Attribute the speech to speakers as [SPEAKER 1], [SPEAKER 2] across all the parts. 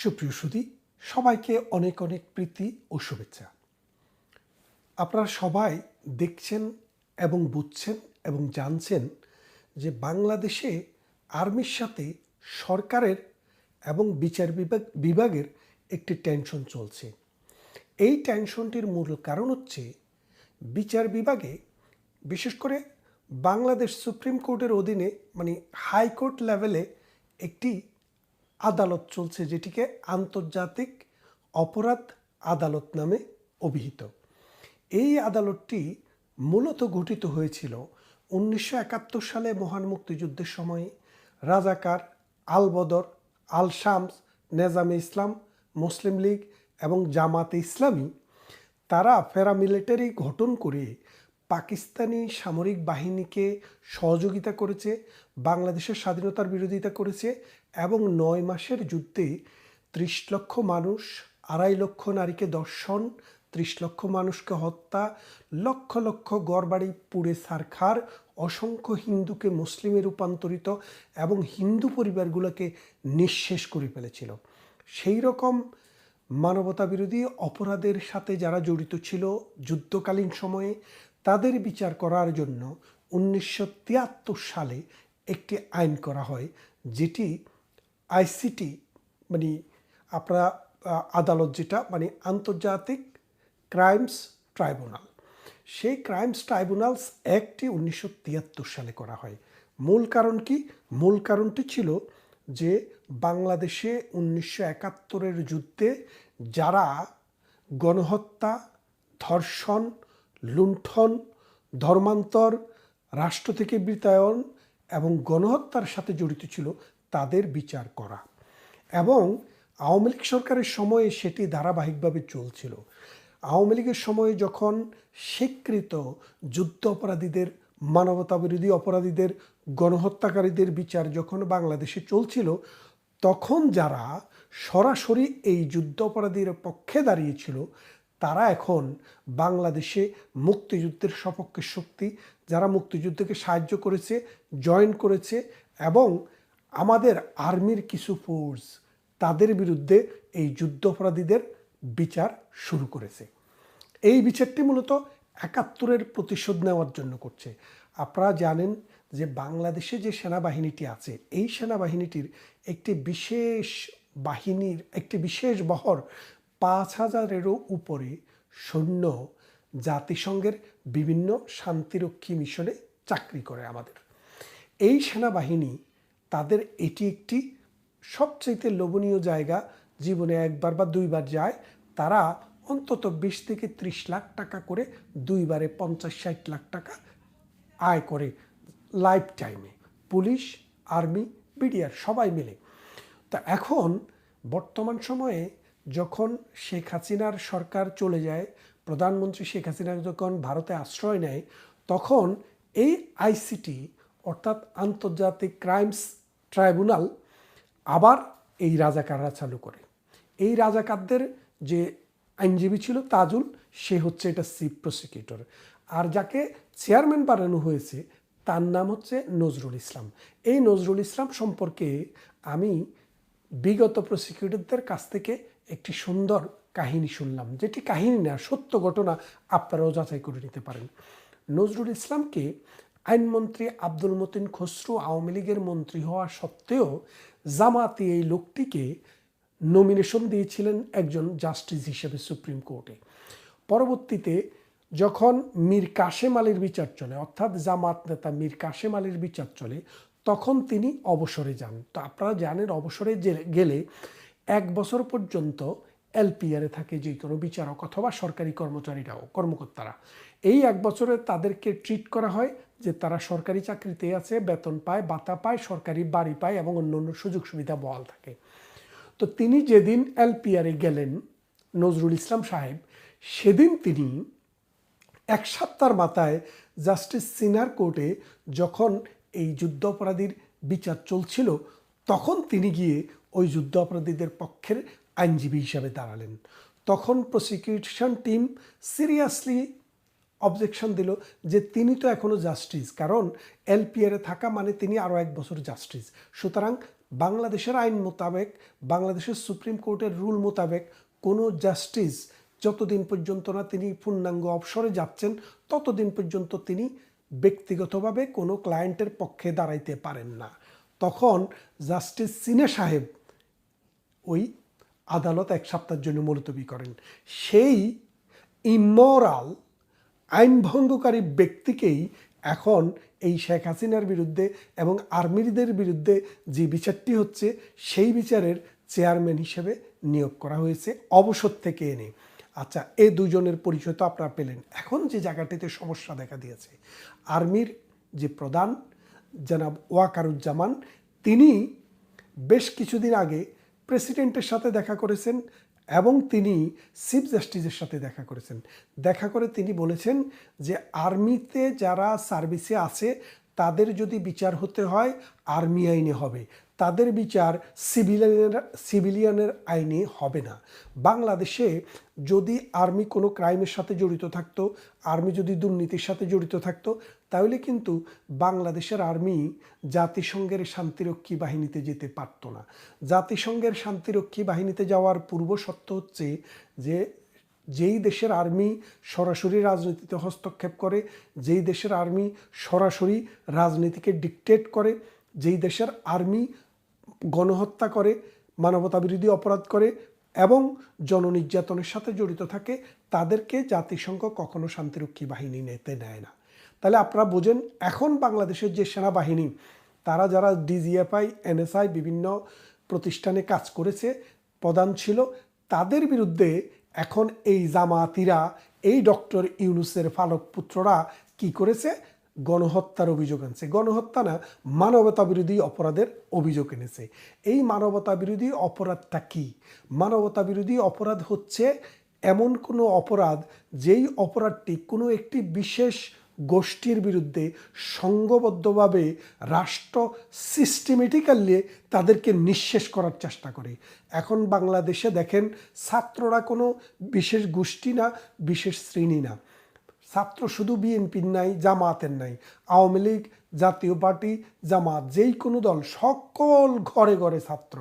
[SPEAKER 1] সুপ্রিয় সুধী, সবাইকে অনেক অনেক প্রীতি ও শুভেচ্ছা। আপনারা সবাই দেখছেন এবং বুঝছেন এবং জানছেন যে বাংলাদেশে আর্মির সাথে সরকারের এবং বিচার বিভাগের একটি টেনশন চলছে। এই টেনশনটির মূল কারণ হচ্ছে বিচার বিভাগে, বিশেষ করে বাংলাদেশ সুপ্রিম কোর্টের অধীনে হাইকোর্ট লেভেলে একটি আদালত চলছে, যেটিকে আন্তর্জাতিক অপরাধ আদালত নামে অভিহিত। এই আদালতটি মূলত গঠিত হয়েছিল 1971 সালে মহান মুক্তিযুদ্ধের সময়ে। রাজাকার, আল বদর, আল শামস, নেজামে ইসলাম, মুসলিম লীগ এবং জামাতে ইসলামী তারা প্যারামিলিটারি গঠন করে পাকিস্তানি সামরিক বাহিনীকে সহযোগিতা করেছে, বাংলাদেশের স্বাধীনতার বিরোধিতা করেছে এবং 9 মাসের যুদ্ধে 30 লক্ষ মানুষ, 2.5 লক্ষ নারীকে ধর্ষণ, 30 লক্ষ মানুষকে হত্যা, লক্ষ লক্ষ ঘরবাড়ি পুড়ে ছারখার, অসংখ্য হিন্দুকে মুসলিমে রূপান্তরিত এবং হিন্দু পরিবারগুলোকে নিঃশেষ করে ফেলেছিল। সেই রকম মানবতা বিরোধী অপরাধের সাথে যারা জড়িত ছিল যুদ্ধকালীন সময়ে, তাদের বিচার করার জন্য 1973 সালে একটি আইন করা হয়, যেটি আইসিটি আপনারা আদালত, যেটা আন্তর্জাতিক ক্রাইমস ট্রাইব্যুনাল। সেই ক্রাইমস ট্রাইব্যুনালস অ্যাক্টটি 1973 সালে করা হয়। মূল কারণ কি? মূল কারণটি ছিল যে বাংলাদেশে 1971-এর যুদ্ধে যারা গণহত্যা, ধর্ষণ, লুণ্ঠন, ধর্মান্তর, রাষ্ট্র থেকে বিতাড়ন এবং গণহত্যার সাথে জড়িত ছিল, তাদের বিচার করা। এবং আওয়ামী লীগ সরকারের সময়ে সেটি ধারাবাহিকভাবে চলছিল। আওয়ামী লীগের সময়ে যখন স্বীকৃত যুদ্ধ অপরাধীদের, মানবতা বিরোধী অপরাধীদের, গণহত্যাকারীদের বিচার যখন বাংলাদেশে চলছিল, তখন যারা সরাসরি এই যুদ্ধ অপরাধীর পক্ষে দাঁড়িয়েছিল, তারা এখন বাংলাদেশে মুক্তিযুদ্ধের সপক্ষে শক্তি, যারা মুক্তিযুদ্ধকে সাহায্য করেছে, জয়েন করেছে এবং আমাদের আর্মির কিছু ফোর্স তাদের বিরুদ্ধে এই যুদ্ধ অপরাধীদের বিচার শুরু করেছে। এই বিচারটি মূলত 71-এর প্রতিশোধ নেওয়ার জন্য করছে। আপনারা জানেন যে বাংলাদেশে যে সেনাবাহিনীটি আছে, এই সেনাবাহিনীটির একটি বিশেষ বহর 5000-এরও উপরে সৈন্য জাতিসংঘের বিভিন্ন শান্তিরক্ষী মিশনে চাকরি করে আমাদের। এই সেনাবাহিনী, তাদের এটি একটি সবচেয়ে লোভনীয় জায়গা। জীবনে একবার বা দুইবার যায়, তারা অন্তত 20 থেকে 30 লাখ টাকা করে, দুইবারে 50-60 লাখ টাকা আয় করে লাইফ টাইমে, পুলিশ, আর্মি, বিডিআর সবাই মিলে। তা এখন বর্তমান সময়ে যখন শেখ হাসিনার সরকার চলে যায়, প্রধানমন্ত্রী শেখ হাসিনা যখন ভারতে আশ্রয় নেয়, তখন এই আইসিটি অর্থাৎ আন্তর্জাতিক ক্রাইমস ট্রাইব্যুনাল আবার এই রাজাকাররা চালু করে। এই রাজাকারদের যে আইনজীবী ছিল তাজুল, সে হচ্ছে এটা চিফ প্রসিকিউটর। আর যাকে চেয়ারম্যান বানানো হয়েছে তার নাম হচ্ছে নজরুল ইসলাম। এই নজরুল ইসলাম সম্পর্কে আমি বিগত প্রসিকিউটরদের কাছ থেকে একটি সুন্দর কাহিনী শুনলাম, যেটি কাহিনী না, সত্য ঘটনা, আপনারাও যাচাই করে নিতে পারেন। নজরুল ইসলামকে আইনমন্ত্রী আব্দুল মতিন খসরু আওয়ামী লীগের মন্ত্রী হওয়া সত্ত্বেও জামাতি এই লোকটিকে নমিনেশন দিয়েছিলেন একজন জাস্টিস হিসেবে সুপ্রিম কোর্টে। পরবর্তীতে যখন মীর কাশেম আলীর বিচার চলে, অর্থাৎ জামাত নেতা মীর কাশেম আলীর বিচার চলে, তখন তিনি অবসরে যান। তো আপনারা জানেন, অবসরে গেলে 1 বছর পর্যন্ত এলপিআরে থাকে যে কোনো বিচারক অথবা সরকারি কর্মকর্তারা। এই 1 বছরে তাদেরকে ট্রিট করা হয় যে তারা সরকারি চাকরিতে আছে, বেতন পায়, ভাতা পায়, সরকারি বাড়ি পায় এবং অন্যান্য সুযোগ সুবিধা বহাল থাকে। তো তিনি যেদিন এলপিআরে গেলেন, নজরুল ইসলাম সাহেব, সেদিন তিনি 1 সপ্তাহের মাথায় জাস্টিস সিনার কোর্টে যখন এই যুদ্ধ অপরাধীর বিচার চলছিল, তখন তিনি গিয়ে ওই যুদ্ধ অপরাধীদের পক্ষের আইনজীবী হিসাবে দাঁড়ালেন। তখন প্রসিকিউশন টিম সিরিয়াসলি অবজেকশন দিল যে তিনি তো এখনও জাস্টিস, কারণ এলপিআরে থাকা মানে তিনি আরও 1 বছর জাস্টিস, সুতরাং বাংলাদেশের আইন মোতাবেক, বাংলাদেশের সুপ্রিম কোর্টের রুল মোতাবেক কোনো জাস্টিস যতদিন পর্যন্ত না তিনি পূর্ণাঙ্গ অবসরে যাচ্ছেন ততদিন পর্যন্ত তিনি ব্যক্তিগতভাবে কোনো ক্লায়েন্টের পক্ষে দাঁড়াইতে পারেন না। তখন জাস্টিস সিনে সাহেব ওই আদালত 1 সপ্তাহের জন্য মুলতবি করেন। সেই ইমোরাল আইন ভঙ্গকারী ব্যক্তিকেই এখন এই শেখ হাসিনার বিরুদ্ধে এবং আর্মিদের বিরুদ্ধে যে বিচারটি হচ্ছে সেই বিচারের চেয়ারম্যান হিসেবে নিয়োগ করা হয়েছে অবসর থেকে এনে। আচ্ছা, এই দুজনের পরিচয় তো আপনারা পেলেন। এখন যে জায়গাটিতে সমস্যা দেখা দিয়েছে, আর্মির যে প্রধান জনাব ওয়াকারুজ্জামান, তিনি বেশ কিছুদিন আগে প্রেসিডেন্টের সাথে দেখা করেছেন এবং তিনি চিফ জাস্টিসের সাথে দেখা করেছেন। দেখা করে তিনি বলেছেন যে আর্মিতে যারা সার্ভিসে আছে তাদের যদি বিচার হতে হয় আর্মি আইনে হবে, তাদের বিচার সিভিলিয়ানের আইনে হবে না। বাংলাদেশে যদি আর্মি কোনো ক্রাইমের সাথে জড়িত থাকতো, আর্মি যদি দুর্নীতির সাথে জড়িত থাকতো, তাহলে কিন্তু বাংলাদেশের আর্মি জাতিসংঘের শান্তিরক্ষী বাহিনীতে যেতে পারতো না। জাতিসংঘের শান্তিরক্ষী বাহিনীতে যাওয়ার পূর্ব শর্ত হচ্ছে যে যেই দেশের আর্মি সরাসরি রাজনীতিতে হস্তক্ষেপ করে, যেই দেশের আর্মি সরাসরি রাজনীতিকে ডিকটেট করে, যেই দেশের আর্মি গণহত্যা করে, মানবতাবিরোধী অপরাধ করে এবং জননির্যাতনের সাথে জড়িত থাকে, তাদেরকে জাতিসংঘ কখনো শান্তিরক্ষী বাহিনী নিতে নেয় না। তাহলে আপনারা বোঝেন এখন বাংলাদেশের যে সেনাবাহিনী, তারা যারা ডিজিএফআই, এনএসআই বিভিন্ন প্রতিষ্ঠানে কাজ করেছে, প্রধান ছিল, তাদের বিরুদ্ধে এখন এই জামাতিরা, এই ডক্টর ইউনূসের ফালক পুত্ররা কি করেছে? গণহত্যার অভিযোগ আনছে। গণহত্যা না, মানবতা বিরোধী অপরাধের অভিযোগ এনেছে। এই মানবতা বিরোধী অপরাধটা কি? মানবতা বিরোধী অপরাধ হচ্ছে এমন কোনো অপরাধ যেই অপরাধটি কোনো একটি বিশেষ গোষ্ঠীর বিরুদ্ধে সংঘবদ্ধভাবে রাষ্ট্র সিস্টেমেটিক্যালি তাদেরকে নিঃশেষ করার চেষ্টা করে। এখন বাংলাদেশে দেখেন, ছাত্ররা কোনো বিশেষ গোষ্ঠী না, বিশেষ শ্রেণী না। ছাত্র শুধু বিএনপির নাই, জামাতের নাই, আওয়ামী লীগ, জাতীয় পার্টি, জামাত, যেই কোনো দল, সকল ঘরে ঘরে ছাত্র।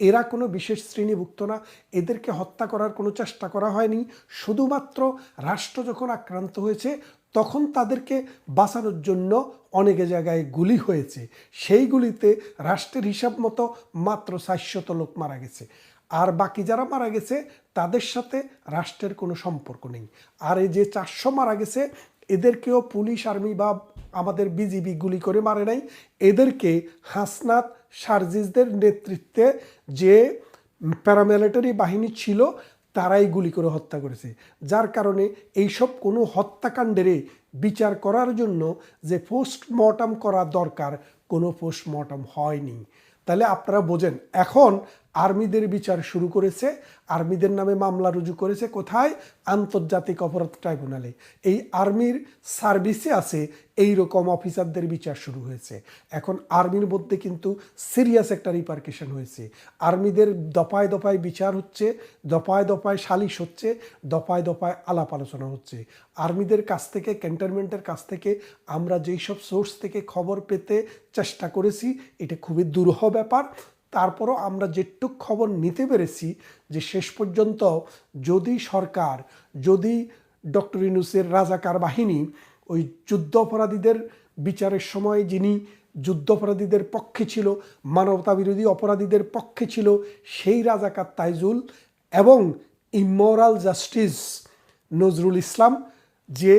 [SPEAKER 1] এরা কোনো বিশেষ শ্রেণীভুক্ত না, এদেরকে হত্যা করার কোনো চেষ্টা করা হয়নি। শুধুমাত্র রাষ্ট্র যখন আক্রান্ত হয়েছে তখন তাদেরকে বাঁচানোর জন্য অনেক জায়গায় গুলি হয়েছে। সেই গুলিতে রাষ্ট্রের হিসাব মতো মাত্র 400 লোক মারা গেছে। আর বাকি যারা মারা গেছে তাদের সাথে রাষ্ট্রের কোনো সম্পর্ক নেই। আর এই যে 400 মারা গেছে, এদেরকেও পুলিশ, আর্মি বা আমাদের বিজিবি গুলি করে মারে নাই। এদেরকে হাসনাত, সার্জিসদের নেতৃত্বে যে প্যারামিলিটারি বাহিনী ছিল তারাই গুলি করে হত্যা করেছে। যার কারণে এইসব কোনো হত্যাকাণ্ডের বিচার করার জন্য যে পোস্টমর্টম করা দরকার, কোনো পোস্টমর্টম হয়নি। তাহলে আপনারা বোঝেন, এখন আর্মিদের বিচার শুরু করেছে, আর্মিদের নামে মামলা রুজু করেছে কোথায়? আন্তর্জাতিক অপরাধ ট্রাইব্যুনালে। এই আর্মির সার্ভিসে আছে এই রকম অফিসারদের বিচার শুরু হয়েছে। এখন আর্মির মধ্যে কিন্তু সিরিয়াস একটা রিপারকেশন হয়েছে। আর্মিদের দফায় দফায় বিচার হচ্ছে, দফায় দফায় সালিশ হচ্ছে, দফায় দফায় আলাপ আলোচনা হচ্ছে। আর্মিদের কাছ থেকে, ক্যান্টনমেন্টের কাছ থেকে আমরা যেই সব সোর্স থেকে খবর পেতে চেষ্টা করেছি, এটা খুবই দুরূহ ব্যাপার। তারপরও আমরা যেটুক খবর নিতে পেরেছি যে শেষ পর্যন্ত যদি সরকার, যদি ডক্টর ইউনূসের রাজাকার বাহিনী ওই যুদ্ধ অপরাধীদের বিচারের সময় যিনি যুদ্ধ অপরাধীদের পক্ষে ছিল, মানবতা বিরোধী অপরাধীদের পক্ষে ছিল, সেই রাজাকার তাইজুল এবং ইমোরাল জাস্টিস নজরুল ইসলাম যে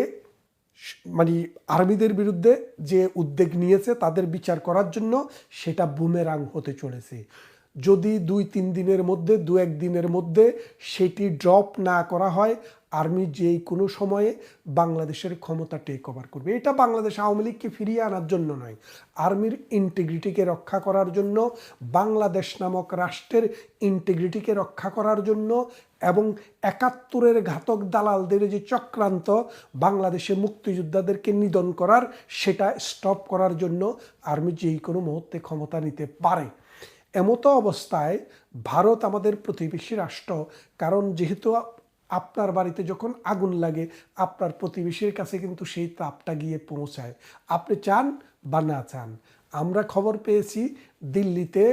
[SPEAKER 1] মানে আর্মিদের বিরুদ্ধে যে উদ্যোগ নিয়েছে তাদের বিচার করার জন্য, সেটা বুমেরাং হতে চলেছে। যদি 2-3 দিনের মধ্যে, 2-1 দিনের মধ্যে সেটি ড্রপ না করা হয়, আর্মি যেই কোনো সময়ে বাংলাদেশের ক্ষমতা টেক ওভার করবে। এটা বাংলাদেশ আওয়ামী লীগকে ফিরিয়ে আনার জন্য নয়, আর্মির ইন্টিগ্রিটিকে রক্ষা করার জন্য, বাংলাদেশ নামক রাষ্ট্রের ইন্টিগ্রিটিকে রক্ষা করার জন্য এবং 71-এর ঘাতক দালালদের যে চক্রান্ত বাংলাদেশে মুক্তিযোদ্ধাদেরকে নিধন করার, সেটা স্টপ করার জন্য আর্মি যেই কোনো মুহূর্তে ক্ষমতা নিতে পারে। এমতো অবস্থায় ভারত আমাদের প্রতিবেশী রাষ্ট্র, কারণ যেহেতু আপনার বাড়িতে যখন আগুন লাগে আপনার প্রতিবেশীর কাছে কিন্তু সেই তাপটা গিয়ে পৌঁছায়, আপনি চান বা না চান। আমরা খবর পেয়েছি দিল্লিতে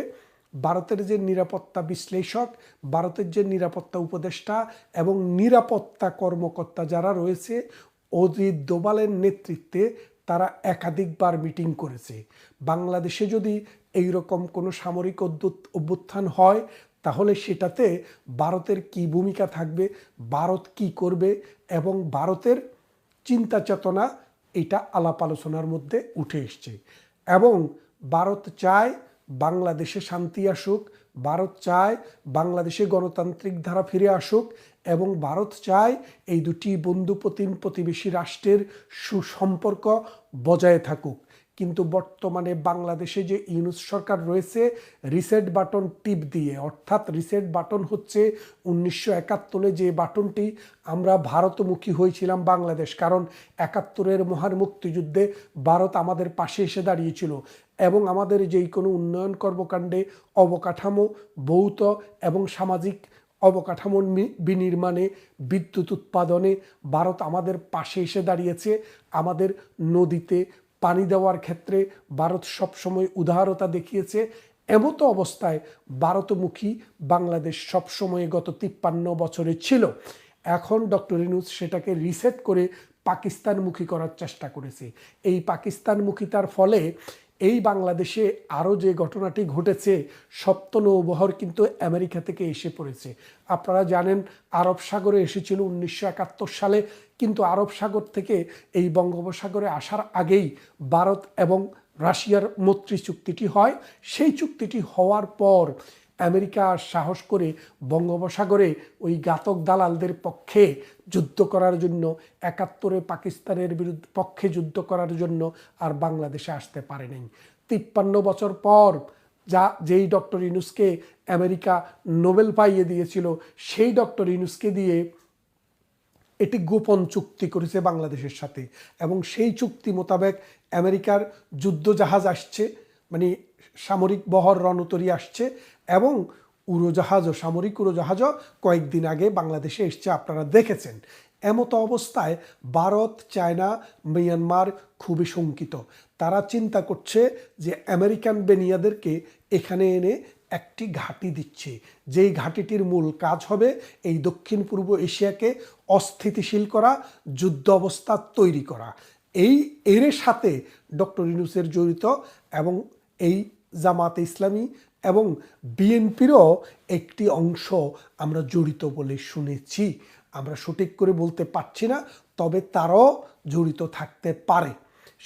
[SPEAKER 1] ভারতের যে নিরাপত্তা বিশ্লেষক, ভারতের যে নিরাপত্তা উপদেষ্টা এবং নিরাপত্তা কর্মকর্তা যারা রয়েছে, অজিত দোভালের নেতৃত্বে তারা একাধিকবার মিটিং করেছে। বাংলাদেশে যদি এইরকম কোনো সামরিক অভ্যুত্থান হয় তাহলে সেটাতে ভারতের কি ভূমিকা থাকবে, ভারত কি করবে এবং ভারতের চিন্তা চেতনা, এটা আলাপ আলোচনার মধ্যে উঠে এসছে। এবং ভারত চায় বাংলাদেশে শান্তি আসুক, ভারত চায় বাংলাদেশে গণতান্ত্রিক ধারা ফিরে আসুক এবং ভারত চায় এই দুটি প্রতিবেশী রাষ্ট্রের সুসম্পর্ক বজায় থাকুক। কিন্তু বর্তমানে বাংলাদেশে যে ইউনূস সরকার রয়েছে, রিসেট বাটন টিপ দিয়ে, অর্থাৎ রিসেট বাটন হচ্ছে 1971 যে বাটনটি আমরা ভারতমুখী হয়েছিলাম বাংলাদেশ, কারণ 71-এর মহান মুক্তিযুদ্ধে ভারত আমাদের পাশে এসে দাঁড়িয়েছিল এবং আমাদের যেই কোনো উন্নয়ন কর্মকাণ্ডে, অবকাঠামো, ভৌত এবং সামাজিক অবকাঠামো বিনির্মাণে, বিদ্যুৎ উৎপাদনে ভারত আমাদের পাশে এসে দাঁড়িয়েছে। আমাদের নদীতে পানি দেওয়ার ক্ষেত্রে ভারত সবসময় উদারতা দেখিয়েছে। এমতো অবস্থায় ভারতমুখী বাংলাদেশ সবসময় গত 53 বছরে ছিল। এখন ডক্টর ইউনূস সেটাকে রিসেট করে পাকিস্তানমুখী করার চেষ্টা করেছে। এই পাকিস্তানমুখিতার ফলে এই বাংলাদেশে আরও যে ঘটনাটি ঘটেছে, সপ্ত নৌবহর কিন্তু আমেরিকা থেকে এসে পড়েছে। আপনারা জানেন আরব সাগরে এসেছিল 1971 সালে, কিন্তু আরব সাগর থেকে এই বঙ্গোপসাগরে আসার আগেই ভারত এবং রাশিয়ার মৈত্রী চুক্তিটি হয়। সেই চুক্তিটি হওয়ার পর আমেরিকা সাহস করে বঙ্গোপসাগরে ওই ঘাতক দালালদের পক্ষে যুদ্ধ করার জন্য, 71-এ পাকিস্তানের পক্ষে যুদ্ধ করার জন্য আর বাংলাদেশে আসতে পারে নাই। 53 বছর পর যেই ডক্টর ইউনূসকে আমেরিকা নোবেল পাইয়ে দিয়েছিল, সেই ডক্টর ইউনূসকে দিয়ে এটি গোপন চুক্তি করেছে বাংলাদেশের সাথে এবং সেই চুক্তি মোতাবেক আমেরিকার যুদ্ধজাহাজ আসছে, মানে সামরিক বহর রণতরী আসছে এবং উড়োজাহাজও, সামরিক উড়োজাহাজও কয়েকদিন আগে বাংলাদেশে এসছে, আপনারা দেখেছেন। এমতো অবস্থায় ভারত, চায়না, মিয়ানমার খুবই শঙ্কিত। তারা চিন্তা করছে যে আমেরিকান বেনিয়াদেরকে এখানে এনে একটি ঘাঁটি দিচ্ছে, যেই ঘাঁটিটির মূল কাজ হবে এই দক্ষিণ পূর্ব এশিয়াকে অস্থিতিশীল করা, যুদ্ধ অবস্থা তৈরি করা। এর সাথে ডক্টর ইউনূসের জড়িত এবং এই জামাতে ইসলামী এবং বিএনপিরও একটি অংশ আমরা জড়িত বলে শুনেছি। আমরা সঠিক করে বলতে পারছি না, তবে তারাও জড়িত থাকতে পারে,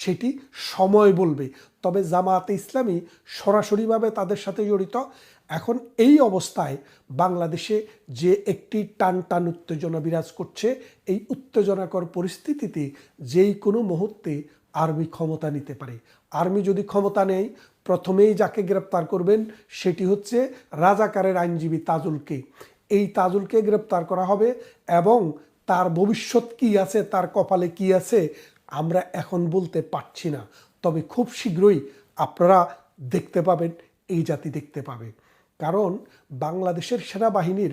[SPEAKER 1] সেটি সময় বলবে। তবে জামাতে ইসলামী সরাসরিভাবে তাদের সাথে জড়িত। এখন এই অবস্থায় বাংলাদেশে যে একটি টান উত্তেজনা বিরাজ করছে, এই উত্তেজনাকর পরিস্থিতিতে যেই কোনো মুহূর্তে আর্মি ক্ষমতা নিতে পারে। আর্মি যদি ক্ষমতা নেয়, প্রথমেই যাকে গ্রেপ্তার করবেন সেটি হচ্ছে রাজাকারের আইনজীবী তাজুলকে। এই তাজুলকে গ্রেপ্তার করা হবে এবং তার ভবিষ্যৎ কি আছে, তার কপালে কি আছে আমরা এখন বলতে পারছি না, তবে খুব শীঘ্রই আপনারা দেখতে পাবেন, এই জাতি দেখতে পাবে। কারণ বাংলাদেশের সেনাবাহিনীর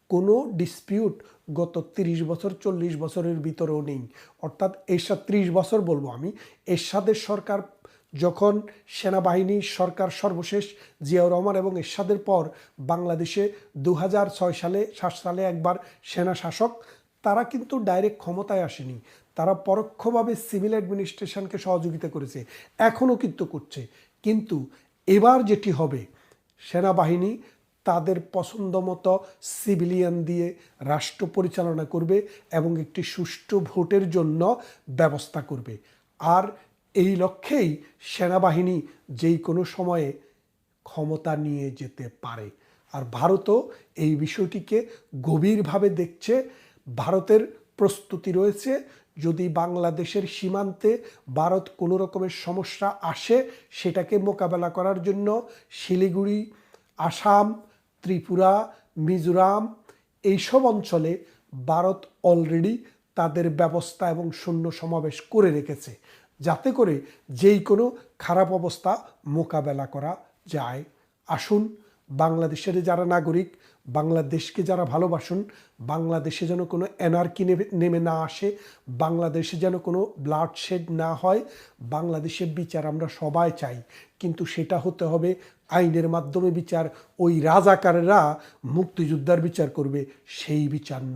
[SPEAKER 1] কোনো ডিসপিউট গত 30 বছর 40 বছরের ভিতরেও নেই। অর্থাৎ এরশাদ 30 বছর বলবো আমি, এরশাদের সরকার যখন সেনাবাহিনী সরকার সর্বশেষ জিয়াউর রহমান এবং এরশাদের পর বাংলাদেশে 2006 সালে 7 সালে একবার সেনা শাসক, তারা কিন্তু ডাইরেক্ট ক্ষমতায় আসেনি, তারা পরোক্ষভাবে সিভিল অ্যাডমিনিস্ট্রেশনকে সহযোগিতা করেছে, এখনও কিন্তু করছে। কিন্তু এবার যেটি হবে, সেনাবাহিনী তাদের পছন্দ মতো সিভিলিয়ান দিয়ে রাষ্ট্র পরিচালনা করবে এবং একটি সুষ্ঠু ভোটের জন্য ব্যবস্থা করবে। আর এই লক্ষ্যেই সেনাবাহিনী যেই কোনো সময়ে ক্ষমতা নিয়ে যেতে পারে। আর ভারতও এই বিষয়টিকে গভীরভাবে দেখছে। ভারতের প্রস্তুতি রয়েছে, যদি বাংলাদেশের সীমান্তে ভারত কোনো রকমের সমস্যা আসে, সেটাকে মোকাবেলা করার জন্য শিলিগুড়ি, আসাম, ত্রিপুরা, মিজোরাম এইসব অঞ্চলে ভারত অলরেডি তাদের ব্যবস্থা এবং সৈন্য সমাবেশ করে রেখেছে, যাতে করে যেই কোনো খারাপ অবস্থা মোকাবেলা করা যায়। আসুন, বাংলাদেশের যারা নাগরিক, বাংলাদেশকে যারা ভালোবাসুন, বাংলাদেশে যেন কোনো এনার্কি নেমে না আসে, বাংলাদেশে যেন কোনো ব্লাডশেড না হয়, বাংলাদেশের বিচার আমরা সবাই চাই, কিন্তু সেটা হতে হবে আইনের মাধ্যমে বিচার, ওই রাজাকারেরা মুক্তিযোদ্ধার বিচার করবে, সেই বিচার নয়।